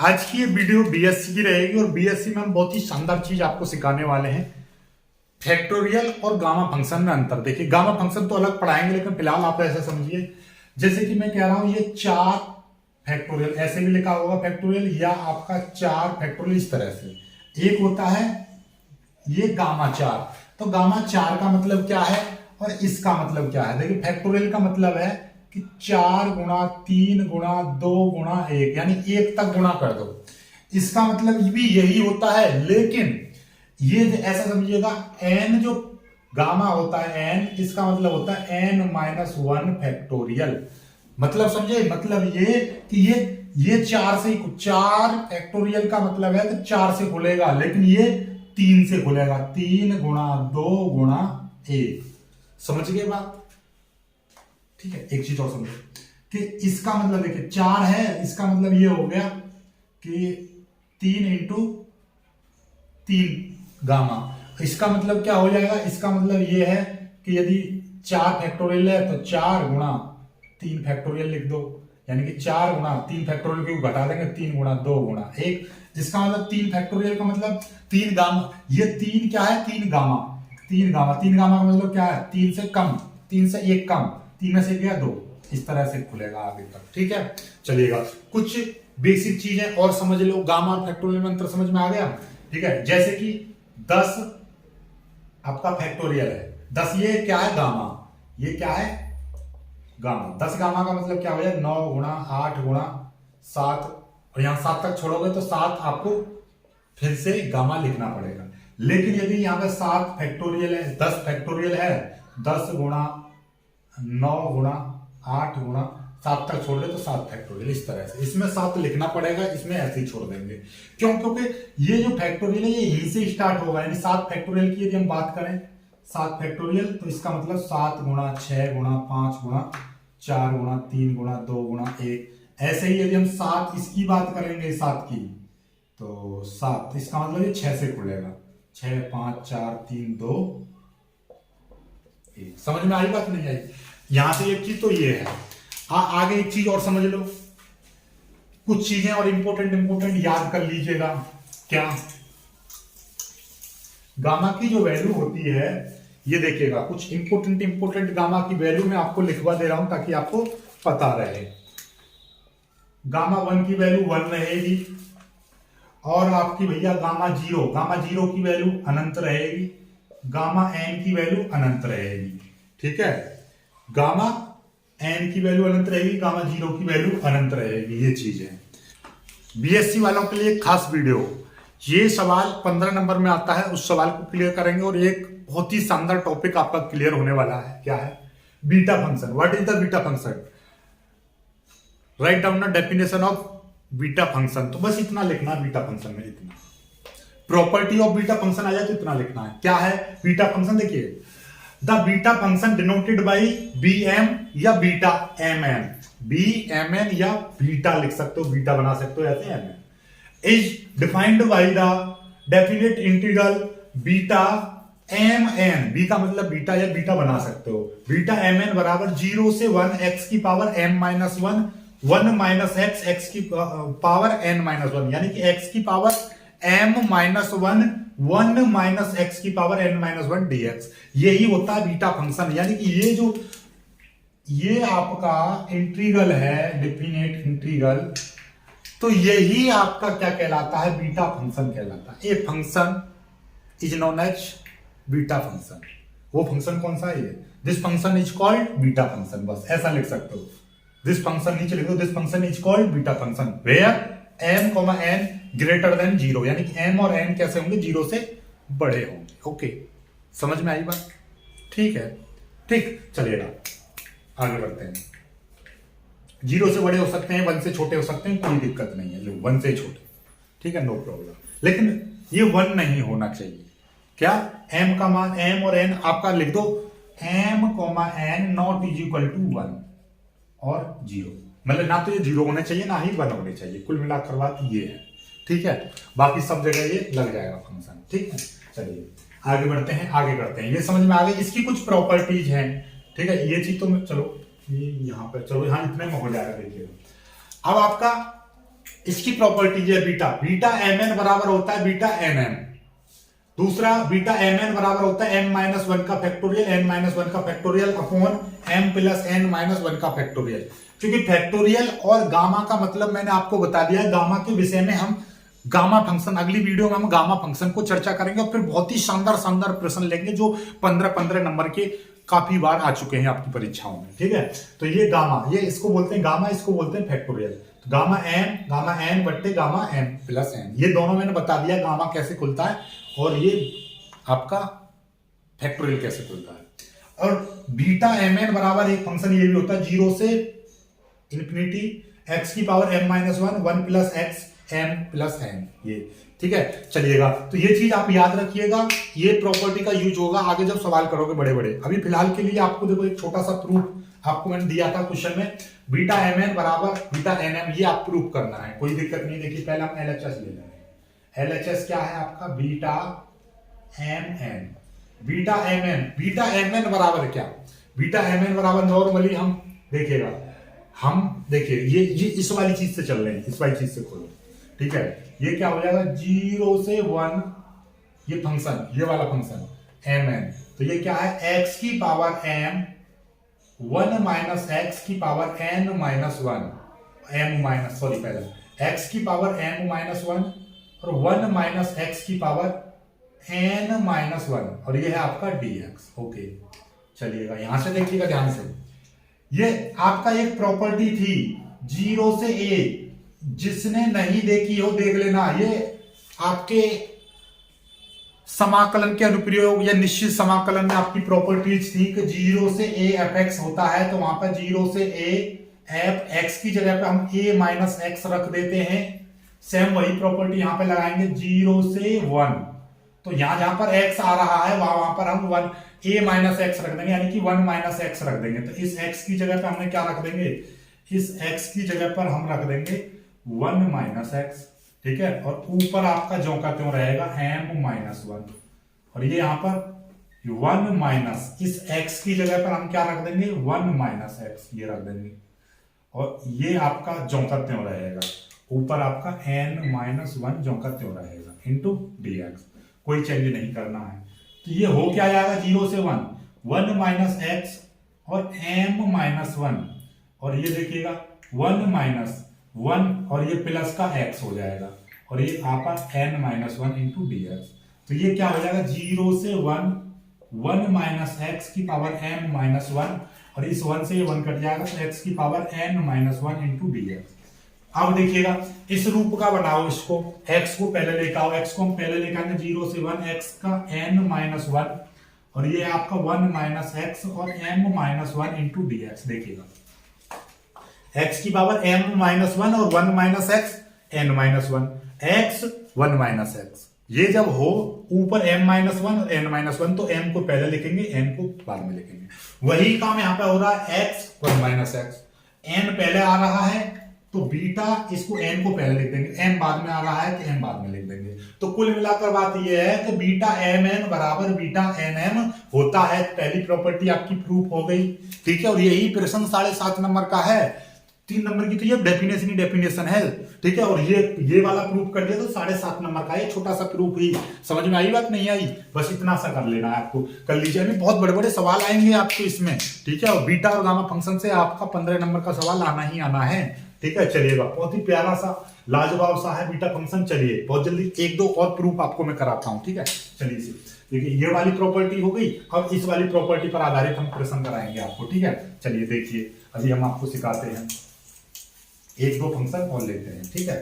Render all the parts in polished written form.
आज की ये वीडियो बीएससी की रहेगी और बीएससी में हम बहुत ही शानदार चीज आपको सिखाने वाले हैं। फैक्टोरियल और गामा फंक्शन में अंतर। देखिए गामा फंक्शन तो अलग पढ़ाएंगे, लेकिन फिलहाल आप ऐसा समझिए जैसे कि मैं कह रहा हूं ये 4 फैक्टोरियल, ऐसे भी लिखा होगा फैक्टोरियल, या आपका 4 फैक्टोरियल इस तरह से एक होता है ये गामा 4। तो गामा 4 का मतलब क्या है और इसका मतलब क्या है। देखिए फैक्टोरियल का मतलब है कि 4 गुणा 3 गुणा 2 गुणा 1, यानी 1 तक गुणा कर दो। इसका मतलब भी यही होता है, लेकिन ये ऐसा समझिएगा n जो गामा होता है n, इसका मतलब होता है n-1 फैक्टोरियल। मतलब समझे, मतलब ये कि ये 4 से 4 फैक्टोरियल का मतलब है कि 4 से खुलेगा, लेकिन ये 3 से खुलेगा। 3 गुणा 2 गुणा 1। समझ गए बात? ठीक है, एक चीज और समझो कि इसका मतलब देखिए 4 है, इसका मतलब ये हो गया कि 3 इंटू 3 गामा। इसका मतलब क्या हो जाएगा, इसका मतलब ये है कि यदि 4 फैक्टोरियल है तो 4 गुणा 3 फैक्टोरियल लिख दो, यानी कि 4 गुणा 3 फैक्टोरियल को घटा देंगे, 3 गुणा 2 गुणा 1। जिसका मतलब 3 फैक्टोरियल का मतलब 3 गामा। ये 3 क्या है, 3 गामा। 3 गामा, 3 गामा का मतलब क्या है, 3 से कम, 3 से 1 कम, 3 में से गया 2, इस तरह से खुलेगा आगे तक। ठीक है, चलिएगा कुछ बेसिक चीजें और समझ लो। गामा और फैक्टोरियल में अंतर समझ में आ गया। ठीक है, जैसे कि 10 आपका फैक्टोरियल है, 10 ये क्या है गामा, ये क्या है गामा। 10 गामा का मतलब क्या हो जाए, 9 गुणा 8 गुणा 7, और यहां 7 तक छोड़ोगे तो 7 आपको फिर से गामा लिखना पड़ेगा। लेकिन यदि यहां पे 7 फैक्टोरियल है, 10 फैक्टोरियल है, 10 गुणा 9 गुणा 8 गुणा 7 तक छोड़ दे तो 7 फैक्टोरियल, इस तरह से। इसमें 7 लिखना पड़ेगा, इसमें ऐसे ही छोड़ देंगे। क्यों? क्योंकि ये जो फैक्टोरियल है ये यहीं से स्टार्ट होगा। यानी 7 फैक्टोरियल की यदि हम बात करें, 7 फैक्टोरियल, तो इसका मतलब 7 गुणा 6 गुणा 5 गुणा 4 गुणा 3 गुणा 2 गुणा 1। ऐसे ही यदि हम 7 इसकी बात करेंगे, 7 की, तो 7 इसका मतलब ये 6 से खुलेगा। 6 5 4 3 2 1। समझ में आई बात, नहीं आई? यहां से एक चीज तो ये है। आगे एक चीज और समझ लो, कुछ चीजें और इंपॉर्टेंट याद कर लीजिएगा। क्या? गामा की जो वैल्यू होती है, ये देखिएगा कुछ इंपॉर्टेंट गामा की वैल्यू मैं आपको लिखवा दे रहा हूं ताकि आपको पता रहे। गामा 1 की वैल्यू 1 रहेगी, और आपकी भैया गामा जीरो की वैल्यू अनंत रहेगी, गामा n की वैल्यू अनंत रहेगी। ठीक है, गामा n की वैल्यू अनंत रहेगी, गामा 0 की वैल्यू अनंत रहेगी। ये चीज है बीएससी वालों के लिए खास वीडियो। ये सवाल 15 नंबर में आता है, उस सवाल को क्लियर करेंगे। और एक बहुत ही शानदार टॉपिक आपका क्लियर होने वाला है। क्या है? Beta function. What is the beta function? Write down the definition of beta function. तो बस इतना लिखना है बीटा फंक्शन में, इतना। प्रॉपर्टी ऑफ बीटा फंक्शन आ जाए तो इतना लिखना है। क्या है बीटा फंक्शन? देखिए, the beta function denoted by bm या बीटा mn, bmn या बीटा लिख सकते हो, बीटा बना सकते हो ऐसे mn, is defined by the definite integral beta mn। B का मतलब बीटा या बीटा बना सकते हो। बीटा mn बराबर 0 से 1 x की पावर m-1, 1 माइनस x की पावर n-1, यानी कि x की पावर m-1, 1 माइनस x की पावर n-1 dx। यही होता है बीटा फंक्शन। यानी कि ये आपका इंटीग्रल है, डेफिनेट इंटीग्रल, तो यही आपका क्या कहलाता है, बीटा फंक्शन कहलाता है। A function is known as beta function. वो फंक्शन कौन सा है? ये this function is called beta function. बस ऐसा लिख सकते हो। दिस फंक्शन नीचे लिख दो, this function is called beta function where m, n greater than 0, यानी कि m और n कैसे होंगे, 0 से बड़े होंगे। ओके, समझ में आई बात? ठीक है, ठीक, चलिएगा आगे बढ़ते हैं। 0 से बड़े हो सकते हैं, 1 से छोटे हो सकते हैं, कोई दिक्कत नहीं है। लो 1 से छोटे, ठीक है, नो प्रॉब्लम। लेकिन ये 1 नहीं होना चाहिए। क्या? m का मान, m और n आपका लिख दो, m, n not is equal to 1 और 0। मतलब ना तो ये 0 होने चाहिए, ना ही 1 होने चाहिए। कुल मिलाकर बात ये है। ठीक है, बाकी सब जगह ये लग जाएगा फंक्शन। ठीक है, चलिए आगे बढ़ते हैं, आगे करते हैं। ये समझ में आ गई, इसकी कुछ प्रॉपर्टीज हैं। ठीक है, ये चीज तो चलो ये यहां पर, चलो यहां इतने में हो जाएगा। देखिए अब आपका इसकी प्रॉपर्टी है बीटा, बीटा एम एन बराबर होता है बीटा एन एम। दूसरा बीटा एम एन बराबर होता है एम माइनस वन का फैक्टोरियल, एन माइनस वन का factorial upon m plus n minus one का फैक्टोरियल। क्योंकि फैक्टोरियल और गामा का मतलब मैंने आपको बता दिया। गामा के विषय में हम गामा फंक्शन अगली वीडियो में हम गामा फंक्शन को चर्चा करेंगे और फिर बहुत ही शानदार शानदार प्रश्न लेंगे जो 15-15 नंबर के काफी बार आ चुके हैं आपकी परीक्षाओं में। ठीक है, तो ये गामा, ये इसको बोलते हैं गामा, इसको बोलते हैं फैक्टोरियल। तो गामा एन बट्टे गामा एम प्लस एन, ये दोनों मैंने बता दिया गामा कैसे खुलता है और ये आपका फैक्टोरियल कैसे खुलता है। और बीटा एम एन बराबर एक फंक्शन ये भी होता है 0 से इंफिनिटी एक्स की power m minus one, 1 plus x m plus n, ये ठीक है। चलिएगा, तो ये चीज आप याद रखिएगा, ये प्रॉपर्टी का यूज होगा आगे जब सवाल करोगे बड़े बड़े। अभी फिलहाल के लिए आपको देखो एक छोटा सा प्रूफ आपको मैंने दिया था क्वेश्चन में, बीटा एम एन बराबर बीटा एन एम, ये आप प्रूफ करना है, कोई दिक्कत नहीं। देखिए पहले हम एलएचएस ले लेंगे। एलएचएस क्या है आपका, beta m n. Beta m n बराबर क्या, बीटा एम एन बराबर नॉर्मली हम देखिएगा, हम देखिए ये इस वाली चीज से चल रहे हैं, इस वाली चीज से खोलो। ठीक है, ये क्या हो जाएगा 0 से 1, ये फंक्शन, ये वाला फंक्शन एम एन, तो ये क्या है एक्स की पावर एम 1 माइनस एक्स की power n minus one, m minus sorry पहले एक्स की पावर एम माइनस वन और 1 माइनस एक्स की पावर एन माइनस वन, और ये है आपका dx। ओके, चलिएगा यहां से देखिएगा ध्यान से, ये आपका एक प्रॉपर्टी थी 0 से a, जिसने नहीं देखी हो देख लेना। ये आपके समाकलन के अनुप्रयोग या निश्चित समाकलन में आपकी प्रॉपर्टीज थी कि 0 से a एफ एक्स होता है, तो वहां पर 0 से a एफ एक्स की जगह पे हम a माइनस एक्स रख देते हैं। सेम वही प्रॉपर्टी यहां पे लगाएंगे 0 से 1, तो जहां पर x आ रहा है वहां पर हम 1 a माइनस एक्स रख देंगे, यानी कि 1 माइनस एक्स रख देंगे। तो इस x की जगह पे हमने क्या रख देंगे, इस x की जगह पर हम रख देंगे 1 माइनस एक्स। ठीक है, और ऊपर आपका जो का त्यों रहेगा m माइनस वन, और ये यहां पर 1 माइनस इस x की जगह पर हम क्या रख देंगे 1 माइनस एक्स, ये रख देंगे, और ये आपका जो का त्यों रहेगा, ऊपर आपका n माइनस वन जो का त्यों रहेगा इंटू dx, कोई चेंज नहीं करना है। तो ये हो क्या जाएगा 0 से 1 माइनस एक्स और m माइनस वन, और ये देखिएगा 1 माइनस 1 और ये प्लस का x हो जाएगा, और ये आपका n minus one into dx। तो ये क्या हो जाएगा 0 से 1 माइनस एक्स की पावर m माइनस वन, और इस 1 से ये 1 कट जाएगा, तो x की power n minus one into dx। अब देखिएगा इस रूप का बनाओ, इसको x को पहले लेकर आओ, x को हम पहले लेकर आएंगे 0 से 1 x का n माइनस वन, और ये आपका 1 माइनस एक्स और m minus one into dx। देखिएगा x की पावर m माइनस वन और 1 minus x n minus one, x 1 minus x, ये जब हो ऊपर m माइनस वन और n माइनस वन, तो m को पहले लिखेंगे n को बाद में लिखेंगे। वही काम यहाँ पे हो रहा है, x 1 माइनस एक्स, n पहले आ रहा है तो बीटा इसको n को पहले लिख देंगे, m बाद में आ रहा है तो m बाद में लिख देंगे। तो कुल मिलाकर बात यह है कि बीटा एम एन बराबर बीटा एन एम होता है। पहली प्रॉपर्टी आपकी प्रूफ हो गई। ठीक है, और यही प्रश्न 7.5 नंबर का है, 3 नंबर की तो ये डेफिनेशन ही डेफिनेशन है। ठीक है, और ये वाला प्रूफ कर दिया तो 7.5 नंबर का ये छोटा सा प्रूफ ही। समझ में आई बात, नहीं आई, बस इतना सा कर लेना है आपको, कर लीजिए। अभी बहुत बड़े बड़े सवाल आएंगे आपको इसमें। ठीक है, और बीटा और गामा फंक्शन से आपका 15 नंबर का सवाल आना ही आना है। ठीक है, चलिएगा, बहुत ही प्यारा सा लाजवाब सा है बीटा फंक्शन। चलिए बहुत जल्दी 1-2 और प्रूफ आपको मैं कराता हूं। ठीक है, चलिए देखिए ये वाली प्रॉपर्टी हो गई। अब इस वाली प्रॉपर्टी पर आधारित हम प्रश्न कराएंगे आपको। ठीक है, चलिए देखिए अभी हम आपको सिखाते हैं, 1-2 फंक्शन और लेते हैं। ठीक है,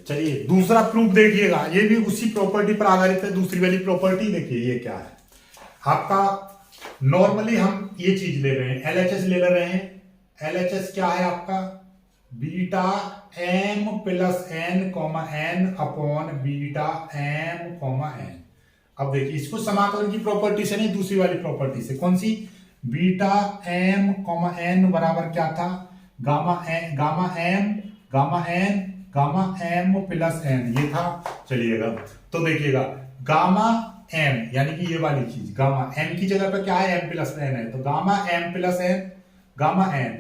चलिए दूसरा प्रूफ देखिएगा, ये भी उसी प्रॉपर्टी पर आधारित है। दूसरी वाली प्रॉपर्टी देखिए ये क्या है आपका, नॉर्मली हम ये चीज ले रहे हैं, एलएचएस ले रहे हैं। एलएचएस क्या है आपका, beta m plus n comma n upon beta m comma n. अब देखिए इसको समाकलन की प्रॉपर्टी से नहीं, दूसरी वाली प्रॉपर्टी से। कौन सी, बीटा एम कॉमा एन बराबर क्या था, गामा एम प्लस एन, ये था। चलिएगा तो देखिएगा गामा एम यानी कि ये वाली चीज, गामा एम की जगह पर क्या है, एम प्लस एन है, तो गामा एम,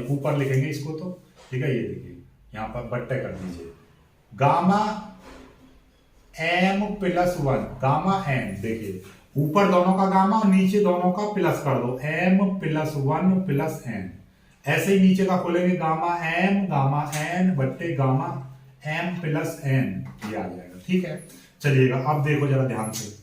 ऊपर लिखेंगे इसको तो। ठीक है, ये देखिए यहां पर बट्टे कर दीजिए, gamma m plus 1, gamma m, देखिए ऊपर दोनों का गामा और नीचे दोनों का प्लस कर दो, m प्लस 1 प्लस n। ऐसे ही नीचे का खोलेंगे, गामा m गामा n बट्टे गामा m प्लस n, ये आ जाएगा। ठीक है, चलिएगा अब देखो जरा ध्यान से,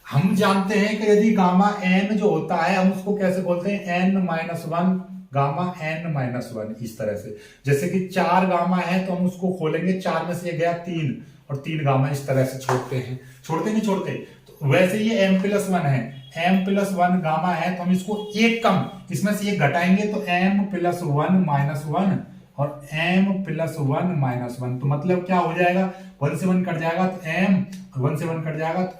हम जानते हैं कि यदि गामा n जो होता है हम उसको कैसे बोलते हैं, n minus 1 gamma n minus 1, इस तरह से। जैसे कि 4 गामा है तो हम उसको खोलेंगे, 4 में से ये गया 3 और 3 गामा, इस तरह से छोड़ते हैं, छोड़ते नहीं छोड़ते। तो वैसे ये m प्लस 1 है, m प्लस 1 गामा है तो हम इसको एक कम, इसमें से एक घटाएंगे तो m प्लस 1 माइनस 1 और m प्लस 1 माइनस 1, तो मतलब क्या हो जाएगा, 1 से 1 कट जाएगा तो m, 1 से 1 कट जाएगा तो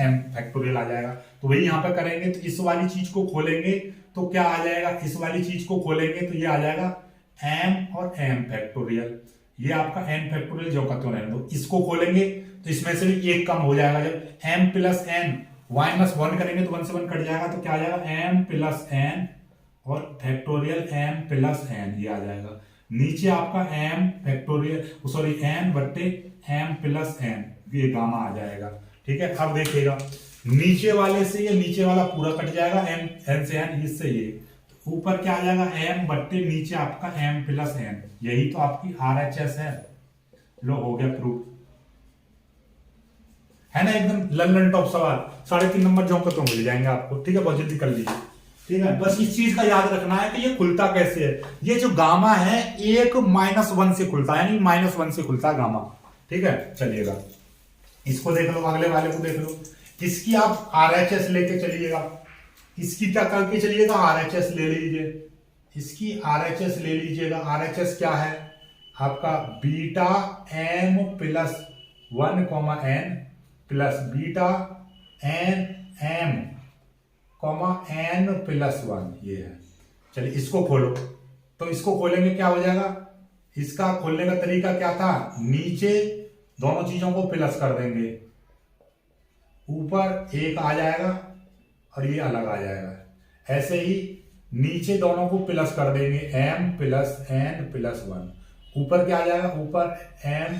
m फैक्टोरियल आ जाएगा। तो वही यहाँ पे करेंगे, तो इस वाली चीज को खोलेंगे तो क्या आ जाएगा, इस वाली चीज को खोलेंगे तो ये आ जाएगा m और m फैक्टोरियल, ये आपका n फैक्टोरियल जो का तो रहने दो। इसको खोलेंगे तो इसमें से भी एक कम हो जाएगा, जब m प्लस n माइनस 1 करेंगे तो 1 से 1 कट जाएगा तो क्या आ जाएगा, m प्लस n और फैक्टोरियल m प्लस n, ये आ जाएगा। नीचे आपका m फैक्टोरियल सॉरी n बट्टे m प्लस n, ये गामा आ जाएगा। ठीक है, अब देखिएगा नीचे वाले से ये नीचे वाला पूरा कट जाएगा, n से n, इससे ये ऊपर क्या आ जाएगा, m बट्टे नीचे आपका m प्लस n, यही तो आपकी RHS है। लो हो गया प्रूफ, है ना, एकदम लल्लन टॉप सवाल, 3.5 नंबर जो तो मिल जाएंगे आपको। ठीक है, बहुत जल्दी कर लीजिए। ठीक है, बस इस चीज का याद रखना है कि ये खुलता कैसे है। ये जो गामा है एक माइनस 1 से खुलता है, यानी माइनस 1 से खुलता है गामा। ठीक है, चलिएगा इसको देख लो, अगले वाले को देख लो, इसकी आप RHS लेके चलिएगा, इसकी क्या करके चलिएगा, RHS ले लीजिए, इसकी RHS ले लीजिएगा। RHS क्या है आपका, beta m plus 1 n plus beta n m n plus 1, ये है। चलिए इसको खोलो, तो इसको खोलेंगे क्या हो जाएगा, इसका खोलने का तरीका क्या था, नीचे दोनों चीजों को प्लस कर देंगे, ऊपर एक आ जाएगा और ये अलग आ जाएगा। ऐसे ही नीचे दोनों को प्लस कर देंगे, m प्लस n प्लस 1, ऊपर क्या आ जाएगा, ऊपर m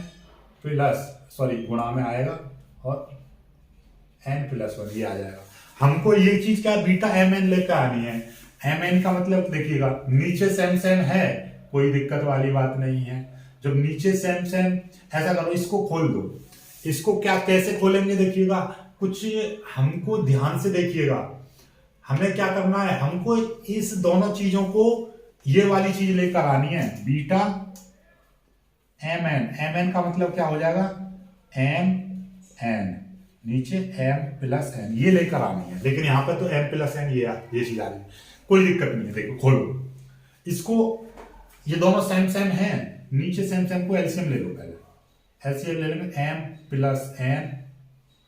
प्लस सॉरी गुणा में आएगा और n प्लस 1, ये आ जाएगा। हमको ये चीज क्या बीटा mn लेकर आनी है। mn का मतलब देखिएगा, नीचे सेम सेम है, कोई दिक्कत वाली बात नहीं है। जब नीचे सेम सेम, ऐसा करो इसको खोल दो, इसको क्या कैसे खोलेंगे देखिएगा, कुछ हमको ध्यान से देखिएगा, हमें क्या करना है, हमको इस दोनों चीजों को ये वाली चीज लेकर आनी है, बीटा mn का मतलब क्या हो जाएगा, mn नीचे m प्लस n, ये लेकर आनी है। लेकिन यहां पर तो m प्लस n ये चीज आ रही है, कोई दिक्कत नहीं है। देखो खोलो इसको, ये दोनों सेम सेम है, नीचे सेम सेम को एलसीएम ले लो, पहले एलसीएम ले लेंगे, m प्लस n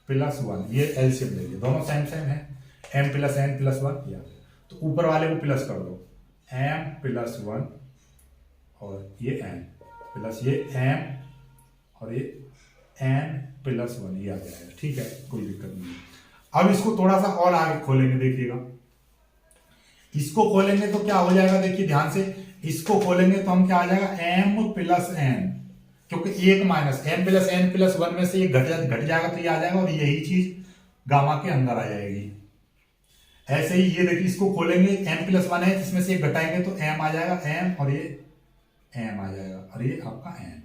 प्लस 1, ये एलसीएम ले लिया, दोनों सेम सेम है, m प्लस n प्लस 1, या तो ऊपर वाले को प्लस कर दो, m प्लस 1 और ये n प्लस ये m और ये n प्लस 1, ये आ जाएगा। ठीक है, कोई दिक्कत नहीं। अब इसको थोड़ा सा और आगे खोलेंगे, देखिएगा इसको खोलेंगे तो क्या हो जाएगा, देखिए ध्यान से, इसको खोलेंगे तो हम क्या आ जाएगा, m प्लस n, क्योंकि एक minus m plus n plus 1 में से ये घट जाएगा तो ये आ जाएगा, और यही चीज गामा के अंदर आ जाएगी। ऐसे ही ये देखिए, इसको खोलेंगे m प्लस 1 है, इसमें से एक घटाएंगे तो m आ जाएगा, m और ये m आ जाएगा, और ये आपका n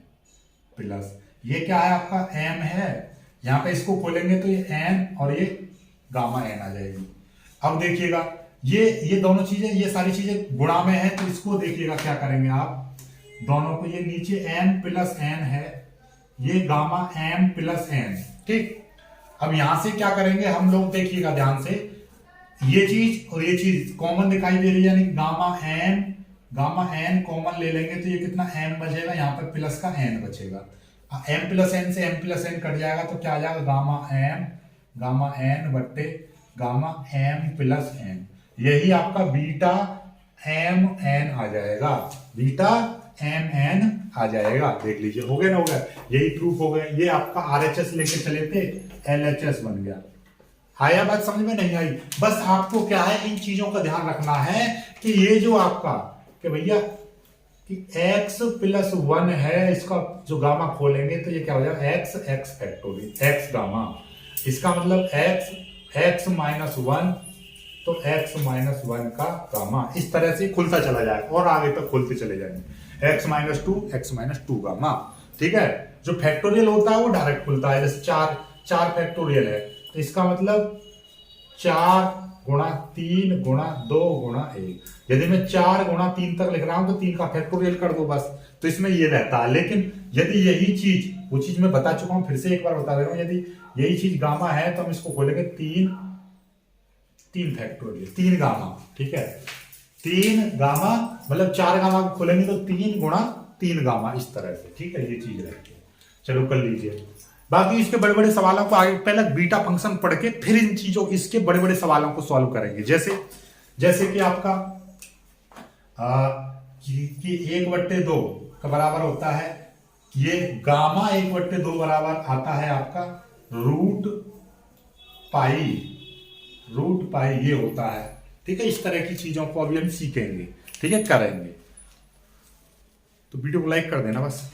प्लस, ये क्या है आपका m है, यहाँ पे इसको खोलेंगे तो ये n और ये गामा n आ जाएगी। अब देखिएगा ये दोनों चीजें, ये सारी चीजें गुणा में है, तो इसको देखिएगा क्या करेंगे आप, दोनों को, ये नीचे m प्लस n है, ये गामा m प्लस n। ठीक, अब यहां से क्या करेंगे हम लोग, देखिएगा ध्यान से, ये चीज और ये चीज कॉमन दिखाई दे रही है, यानी गामा n कॉमन ले लेंगे तो ये कितना m बचेगा, यहाँ पर प्लस का n बचेगा, m प्लस n से m प्लस n कट जाएगा तो क्या आ जाएगा, गामा n बट्टे गामा m प्लस n, यही आपका बीटा mn आ जाएगा, बीटा mn आ जाएगा। देख लीजिए, हो गया ना, हो गया, यही प्रूफ हो गया। ये आपका RHS लेके चले थे, LHS बन गया। आया बात समझ में, नहीं आई? बस आपको क्या है, इन चीजों का ध्यान रखना है कि ये जो आपका, कि भैया कि x प्लस 1 है, इसका जो गामा खोलेंगे तो ये क्या हो जाएगा, x फैक्टोरियल, x गामा। इसका मतलब x माइनस 1, तो x माइनस 1 का गामा इस तरह से खुलता चला जाएगा और आगे तक खुलते चले जाएंगे, x माइनस 2 गामा। ठीक है, जो फैक्टोरियल होता है वो डायरेक्ट खुलता है, जैसे 4 फैक्टोरियल है तो इसका मतलब 4 गुणा 3 गुणा 2 गुणा 1। यदि मैं 4 गुणा 3 तक लिख रहा हूं तो 3 का फैक्टोरियल कर दो बस, तो इसमें ये रहता है। लेकिन यदि यही चीज, वो चीज मैं बता चुका हूं, फिर से एक बार बता दे रहा हूं, यदि यही चीज गामा है तो हम इसको खोलेंगे 3 फैक्टोरियल, 3 गामा। ठीक है, 3 गामा मतलब 4 गामा को खोलेंगे तो 3 गुणा 3 गामा, इस तरह से। ठीक है, ये चीज रहती है। चलो कर लीजिए, बाकी इसके बड़े बड़े सवालों को आगे पहले बीटा फंक्शन पढ़ के फिर इन चीजों, इसके बड़े बड़े सवालों को सॉल्व करेंगे। जैसे कि आपका कि 1/2 का बराबर होता है, ये गामा 1/2 बराबर आता है आपका रूट पाई ये होता है। ठीक है, इस तरह की चीजों को अभी हम सीखेंगे। ठीक है, करेंगे। तो वीडियो को लाइक कर देना बस।